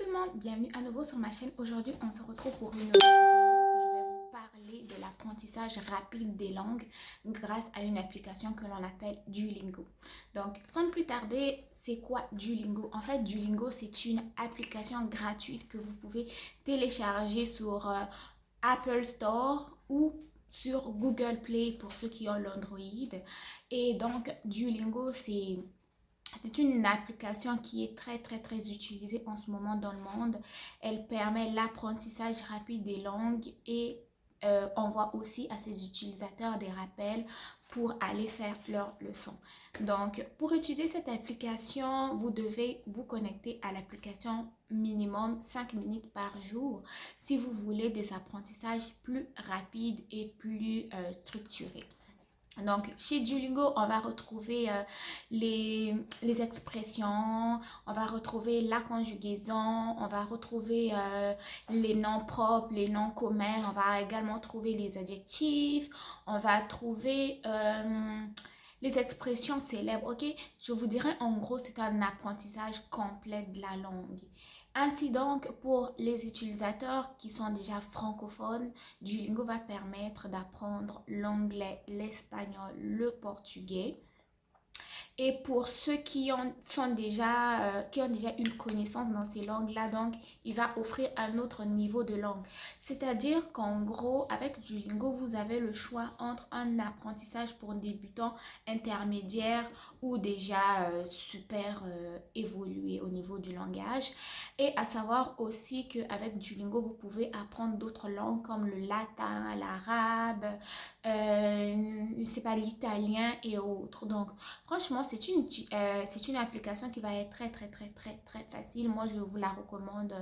tout le monde, bienvenue à nouveau sur ma chaîne. Aujourd'hui, on se retrouve pour une nouvelle vidéo. Je vais vous parler de l'apprentissage rapide des langues grâce à une application que l'on appelle Duolingo. Donc, sans plus tarder, c'est quoi Duolingo? En fait, Duolingo, c'est une application gratuite que vous pouvez télécharger sur Apple Store ou sur Google Play pour ceux qui ont l'Android. Et donc, Duolingo, c'est une application qui est très utilisée en ce moment dans le monde. Elle permet l'apprentissage rapide des langues et envoie aussi à ses utilisateurs des rappels pour aller faire leurs leçons. Donc, pour utiliser cette application, vous devez vous connecter à l'application minimum 5 minutes par jour si vous voulez des apprentissages plus rapides et plus structurés. Donc, chez Duolingo, on va retrouver les expressions, on va retrouver la conjugaison, on va retrouver les noms propres, les noms communs, on va également trouver les adjectifs, on va trouver les expressions célèbres, ok? Je vous dirais en gros, c'est un apprentissage complet de la langue. Ainsi donc, pour les utilisateurs qui sont déjà francophones, Duolingo va permettre d'apprendre l'anglais, l'espagnol, le portugais. Et pour ceux qui ont déjà une connaissance dans ces langues-là, donc il va offrir un autre niveau de langue. C'est-à-dire qu'en gros, avec Duolingo, vous avez le choix entre un apprentissage pour débutants, intermédiaire ou déjà super évolué au niveau du langage. Et à savoir aussi qu'avec Duolingo, vous pouvez apprendre d'autres langues comme le latin, l'arabe, je sais pas, l'italien et autres. Donc, franchement, c'est une application qui va être très facile. Moi, je vous la recommande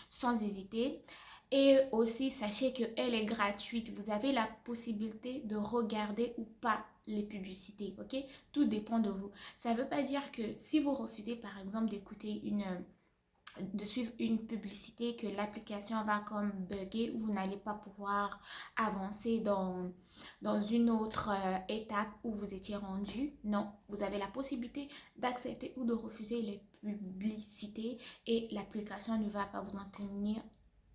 sans hésiter. Et aussi, sachez qu'elle est gratuite. Vous avez la possibilité de regarder ou pas les publicités, ok? Tout dépend de vous. Ça ne veut pas dire que si vous refusez, par exemple, de suivre une publicité, que l'application va comme bugger ou vous n'allez pas pouvoir avancer dans une autre étape où vous étiez rendu. Non, vous avez la possibilité d'accepter ou de refuser les publicités et l'application ne va pas vous en tenir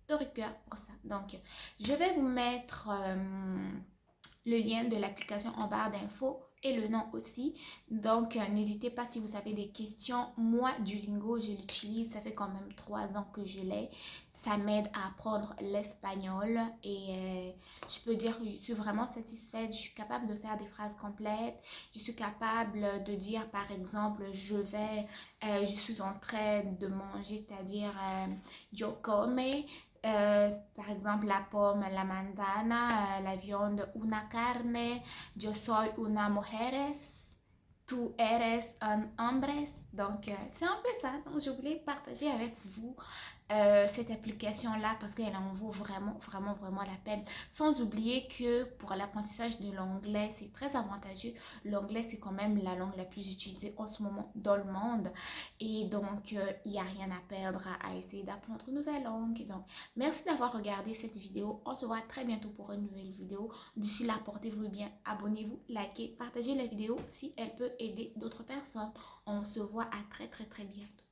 de rigueur pour ça. Donc, je vais vous mettre le lien de l'application en barre d'infos et le nom aussi. Donc, n'hésitez pas si vous avez des questions. Moi, Duolingo, je l'utilise. Ça fait quand même 3 ans que je l'ai. Ça m'aide à apprendre l'espagnol et je peux dire que je suis vraiment satisfaite. Je suis capable de faire des phrases complètes. Je suis capable de dire, par exemple, je suis en train de manger, c'est-à-dire yo come. Par exemple, la pomme, la manzana, la viande, una carne, yo soy una mujeres, tu eres un hombres. Donc, c'est un peu ça. Donc, je voulais partager avec vous cette application-là parce qu'elle en vaut vraiment la peine. Sans oublier que pour l'apprentissage de l'anglais, c'est très avantageux. L'anglais, c'est quand même la langue la plus utilisée en ce moment dans le monde. Et donc, il n'y a rien à perdre à essayer d'apprendre une nouvelle langue. Donc, merci d'avoir regardé cette vidéo. On se voit très bientôt pour une nouvelle vidéo. D'ici là, portez-vous bien, abonnez-vous, likez, partagez la vidéo si elle peut aider d'autres personnes. On se voit à très bientôt.